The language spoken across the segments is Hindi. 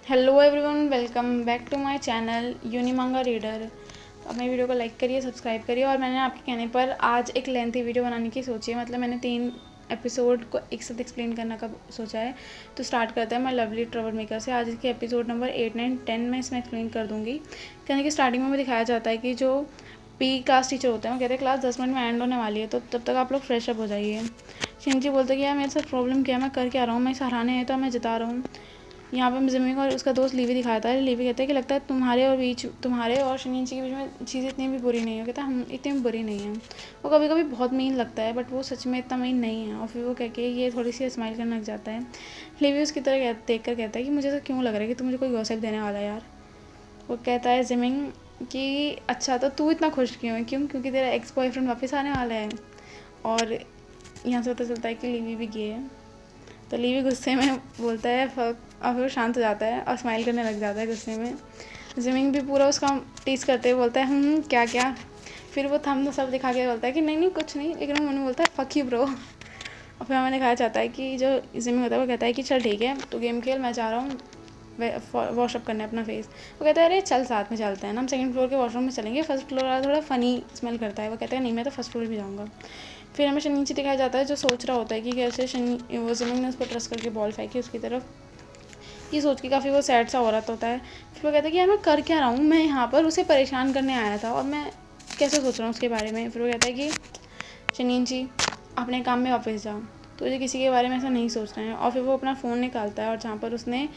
Hello everyone, welcome back to my channel Unimanga reader. अपने वीडियो को लाइक करिए, सब्सक्राइब करिए। और मैंने आपके कहने पर आज एक लेंथी वीडियो बनाने की सोची है। मतलब मैंने 3 एपिसोड को एक साथ एक्सप्लेन करने का सोचा है। तो स्टार्ट करते हैं मैं लवली ट्रबल मेकर से। आज इसके एपिसोड नंबर 8, 9, 10 में इसमें एक्सप्लेन कर दूँगी। कहने की स्टार्टिंग में दिखाया जाता है कि जो पी क्लास टीचर होते हैं वो कहते हैं क्लास 10 मिनट में एंड होने वाली है, तो तब तक आप लोग फ्रेश अप हो जाइए। शिनजी बोलते हैं कि यार मेरे साथ प्रॉब्लम क्या है, मैं कर क्या रहा हूँ, मैं सराहने है तो मैं जिता रहा हूँ। यहाँ पे जिमिंग और उसका दोस्त लीवी दिखाता है। लीवी कहते हैं कि लगता है तुम्हारे और शनिंची के बीच में चीज़ें इतनी भी बुरी नहीं है। कहता है हम इतनी भी बुरी नहीं है। वो कभी कभी बहुत मीन लगता है, बट वो सच में इतना मीन नहीं है। और फिर वो कह के ये थोड़ी सी स्माइल करने लग जाता है। लीवी उसकी तरह देख कर कहता है कि मुझे तो क्यों लग रहा है कि तू मुझे कोई गॉसिप देने वाला है यार। वो कहता है जिमिंग कि अच्छा तो तू इतना खुश क्यों है, क्योंकि तेरा एक्स बॉयफ्रेंड वापस आने वाला है। और यहाँ से पता चलता है कि लीवी भी गे है। तो लीवी गुस्से में बोलता है फक, और फिर वो शांत हो जाता है और स्माइल करने लग जाता है गुस्से में। जिमिंग भी पूरा उसका टीज करते हुए बोलता है क्या क्या। फिर वो थंब सब दिखा के बोलता है कि नहीं नहीं कुछ नहीं, लेकिन वो मन बोलता है फक यू ब्रो। और फिर हमें दिखाया जाता है कि जो जिमिंग होता है वो कहता है कि चल ठीक है तू गेम खेल, मैं जा रहा हूँ वॉशअप करने अपना फेस। वो कहता है अरे चल साथ में चलते हैं ना, हम सेकंड फ्लोर के वॉशरूम में चलेंगे, फर्स्ट फ्लोर वाला थोड़ा फ़नी स्मेल करता है। वो कहता है नहीं मैं तो फर्स्ट फ्लोर भी जाऊँगा। फिर हमें शनिंची दिखाया जाता है जो सोच रहा होता है कि कैसे वो जिमिंग ने उस पर ट्रस्ट करके बॉल फेंकी उसकी तरफ। ये सोच के काफ़ी वो सैड सा औरत होता है। फिर वो कहता है कि यार मैं कर क्या रहा हूँ, मैं यहाँ पर उसे परेशान करने आया था और मैं कैसे सोच रहा हूँ उसके बारे में। फिर वो कहता है कि शनिंची अपने काम में वापस जाओ, तुझे किसी के बारे में ऐसा नहीं सोचना है। और फिर वो अपना फ़ोन निकालता है और जहाँ पर उसने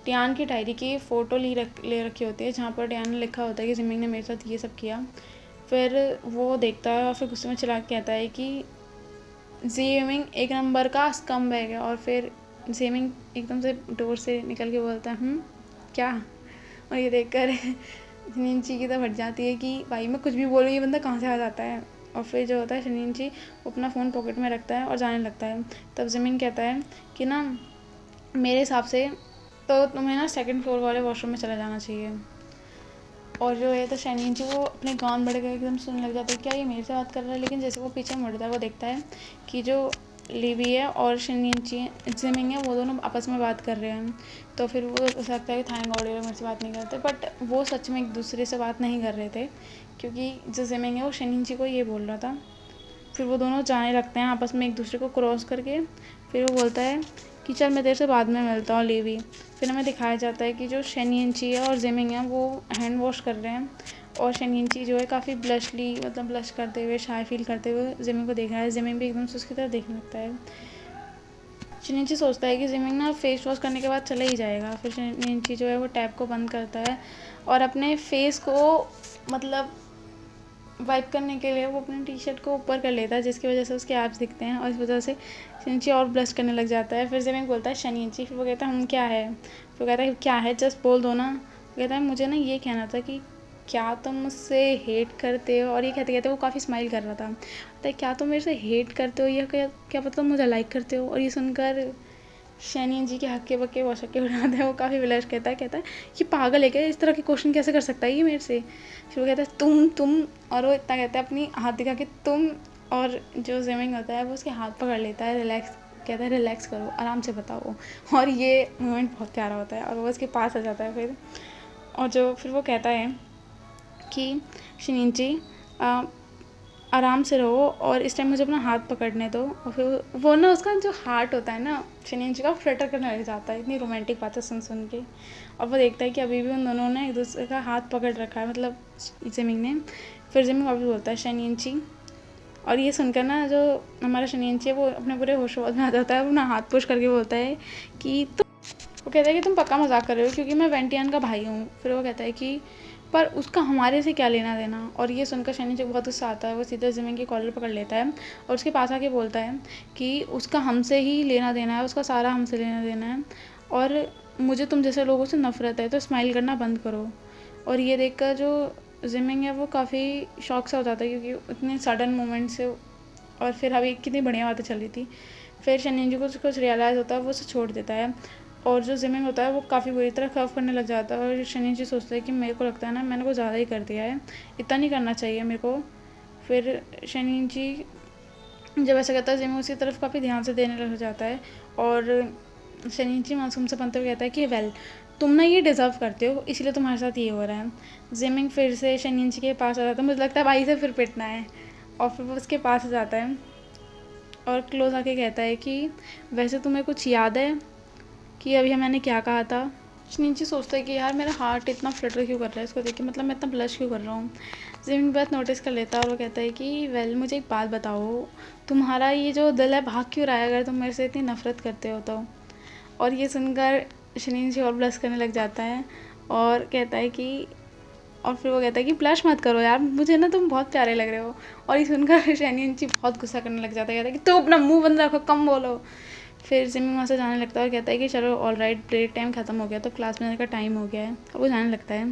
टियान की डायरी की फ़ोटो ले रखी होती है, जहाँ पर टियान ने लिखा होता है कि जिमिंग ने मेरे साथ ये सब किया। फिर वो देखता है और फिर गुस्से में चिल्ला के कहता है कि जिमिंग एक नंबर का स्कम बैग है। और फिर जिमिंग एकदम से डोर से निकल के बोलता है क्या। और ये देखकर शनिंची की तो फट जाती है कि भाई मैं कुछ भी बोलूँ ये बंदा कहाँ से आ जाता है। और फिर जो होता है शनिंची वो अपना फ़ोन पॉकेट में रखता है और जाने लगता है। तब जिमिंग कहता है कि ना मेरे हिसाब से तो तुम्हें ना सेकंड फ्लोर वाले वॉशरूम में चला जाना चाहिए। और जो है तो शनिंची वो अपने कान बढ़ गए एकदम सुनने लग जाता है क्या ये मेरे से बात कर रहा है। लेकिन जैसे वो पीछे मुड़ता है वो देखता है कि जो लीवी है और शनिंची जिमिंग है वो दोनों आपस में बात कर रहे हैं। तो फिर वो लगता है कि थैंक गॉड मेरे से बात नहीं करते, बट वो सच में एक दूसरे से बात नहीं कर रहे थे, क्योंकि जो जिमिंग है वो शनिंची को ये बोल रहा था। फिर वो दोनों जाने लगते हैं आपस में एक दूसरे को क्रॉस करके। फिर वो बोलता है कि चल मैं तेरे से बाद में मिलता हूँ लीवी। फिर हमें दिखाया जाता है कि जो शनिंची है और जिमिंग है वो हैंड वॉश कर रहे हैं। और शनिंची जो है काफ़ी मतलब ब्लश करते हुए शाय फील करते हुए जिमिंग को देख रहा है। जिमिंग भी एकदम से उसकी तरफ देखने लगता है। शनिंची सोचता है कि जिमिंग ना फेस वॉश करने के बाद चला ही जाएगा। फिर शनिंची जो है वो टैप को बंद करता है और अपने फेस को मतलब वाइप करने के लिए वो अपने टी शर्ट को ऊपर कर लेता है, जिसकी वजह से उसके एब्स दिखते हैं और इस वजह से शनिंची और ब्लश करने लग जाता है। फिर जिमिंग बोलता है शनिंची। फिर वो कहता है क्या है। फिर वो कहता है क्या है जस्ट बोल दो ना। वो कहता है मुझे ना ये कहना था कि क्या तुम मुझसे हेट करते हो। और ये कहते कहते वो काफ़ी स्माइल कर रहा था। कहता है क्या तुम मेरे से हेट करते हो या क्या मतलब मुझे लाइक करते हो। और ये सुनकर शनिंची के हक्के बक्के वशक्के उड़ाते हैं। वो काफ़ी ब्लश कहता है ये पागल है क्या, इस तरह के क्वेश्चन कैसे कर सकता है ये मेरे से। फिर वो कहता है तुम। और वो इतना कहता है अपनी हाथ दिखा के तुम। और जो जिमिंग होता है वो उसके हाथ पकड़ लेता है, कहता है रिलैक्स करो, आराम से बताओ। और ये मोमेंट बहुत प्यारा होता है और वो उसके पास आ जाता है फिर। और जो फिर वो कहता है कि शनिंची आराम से रहो और इस टाइम मुझे अपना हाथ पकड़ने दो। और फिर वो ना उसका जो हार्ट होता है ना शनिंची का फ्लटर करने लग जाता है इतनी रोमांटिक बातें सुन के। और वो देखता है कि अभी भी उन दोनों ने एक दूसरे का हाथ पकड़ रखा है, मतलब जिमिंग ने। फिर जिमिंग वापस बोलता है शनिंची। और ये सुनकर ना जो हमारा शनिंची है वो अपने पूरे होशोबाज में आ जाता है, अपना हाथ पुश करके बोलता है कि वो कहता है कि तुम पक्का मजाक कर रहे हो क्योंकि मैं वेंटियान का भाई हूँ। फिर वो कहता है कि पर उसका हमारे से क्या लेना देना। और ये सुनकर शनिंची बहुत गुस्सा आता है। वो सीधे ज़मीन की कॉलर पकड़ लेता है और उसके पास आके बोलता है कि उसका हमसे ही लेना देना है, उसका सारा हमसे लेना देना है और मुझे तुम जैसे लोगों से नफरत है, तो स्माइल करना बंद करो। और ये देखकर जो जिमिंग है वो काफ़ी शॉक सा हो जाता है क्योंकि इतने सडन मोमेंट से। और फिर अभी कितनी बढ़िया बातें चल रही थी। फिर शनिंची को कुछ रियलाइज़ होता है, वो उसे छोड़ देता है। और जो जिमिंग होता है वो काफ़ी बुरी तरह खौफ करने लग जाता है। और शनिंची सोचता है कि मेरे को लगता है ना मैंने कुछ ज़्यादा ही कर दिया है, इतना नहीं करना चाहिए मेरे को। फिर शनिंची जब ऐसा कहता है जिमिंग उसकी तरफ काफ़ी ध्यान से देने लग जाता है। और शनिंची मासूम से बनते हुए कहता है कि वेल तुम ना ये डिज़र्व करते हो, इसलिए तुम्हारे साथ ये हो रहा है। जिमिंग फिर से शनियन जी के पास आ जाता है, मुझे लगता है भाई से फिर पिटना है। और फिर वो उसके पास आ जाता है और क्लोज आके कहता है कि वैसे तुम्हें कुछ याद है कि अभी मैंने क्या कहा था। नीचे सोचता है कि यार मेरा हार्ट इतना फ्लटर क्यों कर रहा है इसको देख के, मतलब मैं इतना ब्लश क्यों कर रहा हूँ। जिमिंग बात नोटिस कर लेता है और वो कहता है कि वेल मुझे एक बात बताओ, तुम्हारा ये जो दिल है भाग क्यों रहा है अगर तुम मेरे से इतनी नफरत करते हो तो। और ये सुनकर शनीन जी और ब्लश करने लग जाता है और कहता है कि और फिर वो कहता है कि ब्लश मत करो यार, मुझे ना तुम बहुत प्यारे लग रहे हो। और ये सुनकर शनीन जी बहुत गुस्सा करने लग जाता है, कहता है कि तू अपना मुंह बंद रखो, कम बोलो। फिर जिमी वहाँ से जाने लगता है और कहता है कि चलो ऑल राइट, ब्रेक टाइम ख़त्म हो गया तो क्लास में जाने का टाइम हो गया है। और वो जाने लगता है।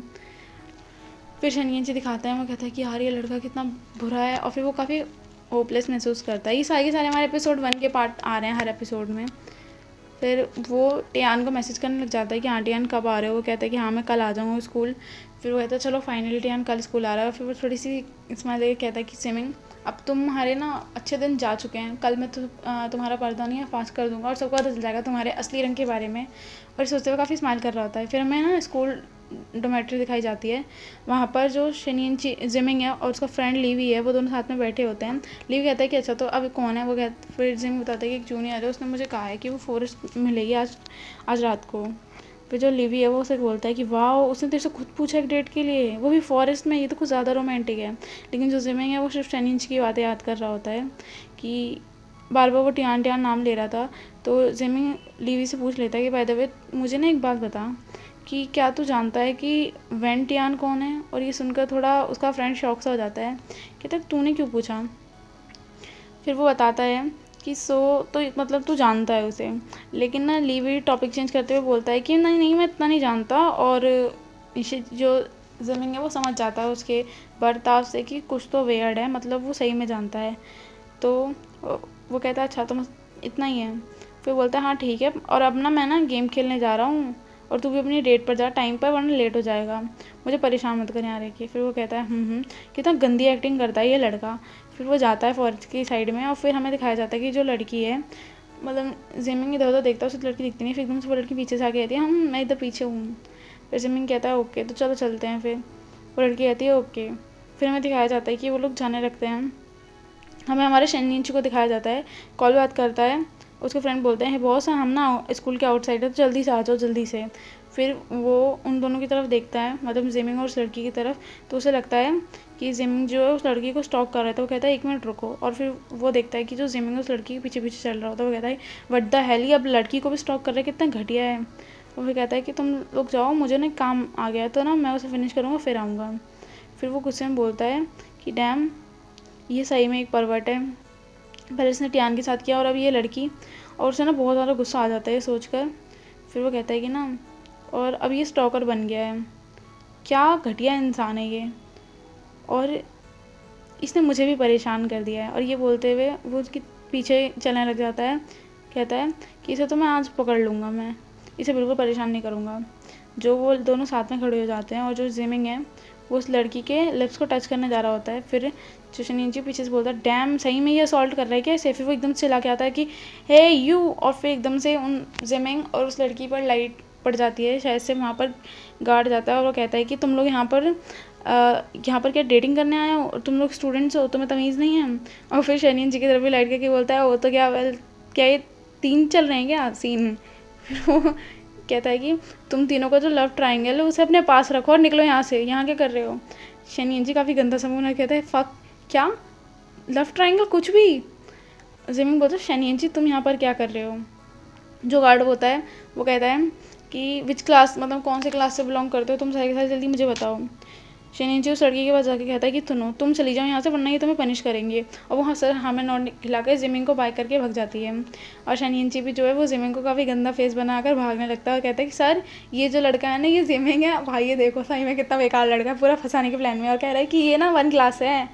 फिर शनियन जी दिखाते हैं, वो कहता है कि यार ये लड़का कितना बुरा है। और फिर वो काफ़ी होपलेस महसूस करता है। ये सारे हमारे एपिसोड 1 के पार्ट आ रहे हैं हर एपिसोड में। फिर वो टियान को मैसेज करने लग जाता है कि हाँ टियान कब आ रहे हो। वो कहता है कि हाँ मैं कल आ जाऊँगा स्कूल। फिर वो कहता है चलो फाइनली टियान कल स्कूल आ रहा है। फिर वो थोड़ी सी स्माइल लेके कहता है कि जिमिंग अब तुम्हारे ना अच्छे दिन जा चुके हैं, कल मैं तुम्हारा पर्दा नहीं है फाँस कर दूंगा और सबको पता चल जाएगा तुम्हारे असली रंग के बारे में। और सोचते हुए काफ़ी स्माइल कर रहा होता है। फिर हमें ना स्कूल डोमेट्री दिखाई जाती है। वहाँ पर जो शनियन जिमिंग है और उसका फ्रेंड लीवी है, वो दोनों साथ में बैठे होते हैं। लीवी कहता है कि अच्छा तो अब कौन है। वो कहता फिर जिमिंग बताता है कि एक जूनियर है, उसने मुझे कहा है कि वो फॉरेस्ट मिलेगी आज रात को। फिर जो लीवी है वो उसे बोलता है कि वाह उसने तेरे से खुद पूछा एक डेट के लिए, वो भी फॉरेस्ट में, ये तो कुछ ज़्यादा रोमांटिक है। लेकिन जो जिमिंग है वो सिर्फ शनियन की बातें याद कर रहा होता है कि बार बार वो टियान नाम ले रहा था। तो जिमिंग लीवी से पूछ लेता है कि बाय द वे मुझे ना एक बात बता कि क्या तू जानता है कि वेन टियान कौन है। और ये सुनकर थोड़ा उसका फ्रेंड शॉक सा हो जाता है, कहता है तूने क्यों पूछा। फिर वो बताता है कि तो मतलब तू जानता है उसे। लेकिन ना लीवी टॉपिक चेंज करते हुए बोलता है कि नहीं नहीं मैं इतना नहीं जानता। और इसे जो ज़मीन है वो समझ जाता है उसके बर्ताव से कि कुछ तो वेयर्ड है, मतलब वो सही में जानता है। तो वो कहता है अच्छा तो इतना ही है। फिर बोलता है हाँ ठीक है, और अब ना मैं ना गेम खेलने जा रहा हूँ और तू भी अपनी डेट पर जा टाइम पर, वरना लेट हो जाएगा, मुझे परेशान मत कर यहाँ रह के। फिर वो कहता है कितना गंदी एक्टिंग करता है ये लड़का। फिर वो जाता है फॉरेस्ट की साइड में और फिर हमें दिखाया जाता है कि जो लड़की है, मतलब जिमिंग इधर उधर देखता है उसे लड़की दिखती नहीं, फिर एकदम से वो लड़की पीछे से आके कहती है मैं इधर पीछे हूँ। फिर जिमिंग कहता है ओके तो चलो चलते हैं। फिर वो लड़की कहती है ओके। फिर हमें दिखाया जाता है कि वो लोग जाने लगते हैं। हमें हमारे शनिंची को दिखाया जाता है, कॉल बात करता है। उसके फ्रेंड बोलते हैं बॉस हम ना स्कूल के आउटसाइड है तो जल्दी से आ जाओ जल्दी से। फिर वो उन दोनों की तरफ देखता है, मतलब जिमिंग और उस लड़की की तरफ। तो उसे लगता है कि जिमिंग जो है उस लड़की को स्टॉक कर रहा था। वो कहता है 1 मिनट रुको। और फिर वो देखता है कि जो जिमिंग उस लड़की के पीछे पीछे चल रहा होता है। वो कहता है व्हाट द हेल, ये अब लड़की को भी स्टॉक कर रहा है, कितना घटिया है। और फिर कहता है कि तुम लोग जाओ, मुझे ना काम आ गया है तो ना मैं उसे फिनिश करूँगा फिर आऊँगा। फिर वो गुस्से में बोलता है कि डैम ये सही में एक परवर्ट है, पहले इसने टियान के साथ किया और अब ये लड़की। और उसे ना बहुत ज़्यादा गुस्सा आ जाता है ये सोचकर। फिर वो कहता है कि ना और अब ये स्टॉकर बन गया है, क्या घटिया इंसान है ये, और इसने मुझे भी परेशान कर दिया है। और ये बोलते हुए वो उसके पीछे चलने लग जाता है, कहता है कि इसे तो मैं आज पकड़ लूँगा, मैं इसे बिल्कुल परेशान नहीं करूँगा। जो वो दोनों साथ में खड़े हो जाते हैं और जो जिमिंग है वो उस लड़की के लिप्स को टच करने जा रहा होता है। फिर शनिंची पीछे से बोलता है डैम सही में ये असॉल्ट कर रहा है क्या इसे। फिर वो एकदम से चिल्ला के आता है कि हे यू। और फिर एकदम से उन जिमिंग और उस लड़की पर लाइट पड़ जाती है, शायद से वहाँ पर गार्ड जाता है और वो कहता है कि तुम लोग यहाँ पर क्या डेटिंग करने आए हो, और तुम लोग स्टूडेंट्स हो, तुम्हें तमीज़ नहीं है। और फिर शनिन जी की तरफ भी लाइट करके बोलता है वो तो क्या ये 3 चल रहे हैं क्या सीन। फिर वो कहता है कि तुम तीनों का जो लव ट्रायंगल है उसे अपने पास रखो और निकलो यहाँ से, यहाँ क्या कर रहे हो। शनियन जी काफ़ी गंदा समूह कहता है फक क्या लव ट्रायंगल कुछ भी। जिमिंग बोलता है शनियन जी तुम यहाँ पर क्या कर रहे हो। जो गार्ड होता है वो कहता है कि विच क्लास, मतलब कौन से क्लास से बिलोंग करते हो तुम सारे के सारे, जल्दी मुझे बताओ। शनियन जी उस लड़की के पास जाके कहता है कि तुम चली जाओ यहाँ से वरना ये तुम्हें पनिश करेंगे। और वो सर हमें नॉट खिलाकर जिमिंग को बाय करके भाग जाती है। और शनियन जी भी जो है वो जिमिंग को काफ़ी गंदा फेस बनाकर भागने लगता है और कहता है कि सर ये जो लड़का है ना ये जिमिंग है, भाई ये देखो सही में कितना बेकार लड़का है, पूरा फंसाने के प्लान में। और कह रहा है कि ये ना 1 क्लास है।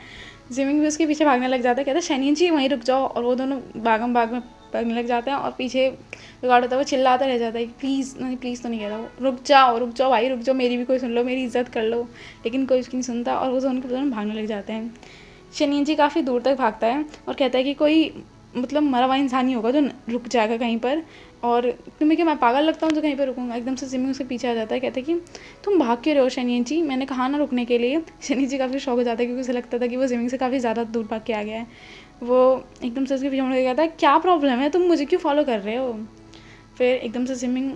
जिमिंग भी उसके पीछे भागने लग जाता है, कहता है शनियन जी वहीं रुक जाओ। और वो दोनों बाग में भागने लग जाते हैं और पीछे गार्ड होता है वो चिल्लाता रह जाता है प्लीज़ नहीं, प्लीज़ तो नहीं कहता वो, रुक जाओ भाई रुक जाओ, मेरी भी कोई सुन लो, मेरी इज्जत कर लो। लेकिन कोई उसकी नहीं सुनता और वो दोनों के दोनों भागने लग जाते हैं। शनियन जी काफ़ी दूर तक भागता है और कहता है कि कोई मतलब मरा हुआ इंसान ही होगा जो रुक जाएगा कहीं पर। और तुम्हें क्या मैं पागल लगता हूँ जो कहीं पर रुकूंगा। एकदम से जिमी उसके पीछे आ जाता है, कहता है कि तुम भाग क्यों रहे हो शनियन जी, मैंने कहा ना रुकने के लिए। शनि जी काफ़ी शौक हो जाता है क्योंकि उसे लगता था कि वो जिमी से काफ़ी ज़्यादा दूर भाग के आ गया है। वो एकदम से उसके पीछे मुड़ के कहता है क्या प्रॉब्लम है, तुम मुझे क्यों फॉलो कर रहे हो। फिर एकदम से जिमिंग,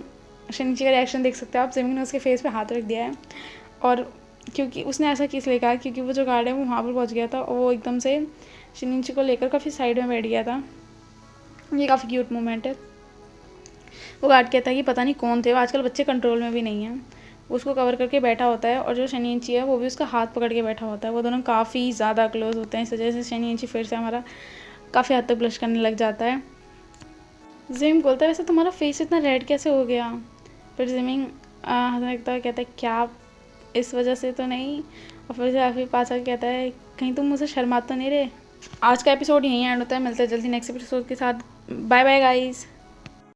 शनि जी का रिएक्शन देख सकते हो आप, जिमिंग ने उसके फेस पे हाथ रख दिया है। और क्योंकि उसने ऐसा किस लिए कहा, क्योंकि वो जो गार्ड है वो वहाँ पर पहुँच गया था और वो एकदम से शनि जी को लेकर काफ़ी साइड में बैठ गया था। ये काफ़ी क्यूट मोमेंट है। वो गार्ड कहता है कि पता नहीं कौन थे, वो आजकल बच्चे कंट्रोल में भी नहीं हैं। उसको कवर करके बैठा होता है और जो शनियंची है वो भी उसका हाथ पकड़ के बैठा होता है। वो दोनों काफ़ी ज़्यादा क्लोज होते हैं। इस वजह से शनियंची फिर से हमारा काफ़ी हद तक ब्लश करने लग जाता है। जिमिंग बोलता है वैसे तुम्हारा फेस इतना रेड कैसे हो गया। फिर जिमिंग हंसने लगता है, कहता है क्या इस वजह से तो नहीं। और फिर से आफी पास आके कहता है कहीं तुम मुझसे शर्मा तो नहीं रहे। आज का एपिसोड यहीं एंड होता है। मिलते हैं जल्दी नेक्स्ट एपिसोड के साथ। Bye bye guys.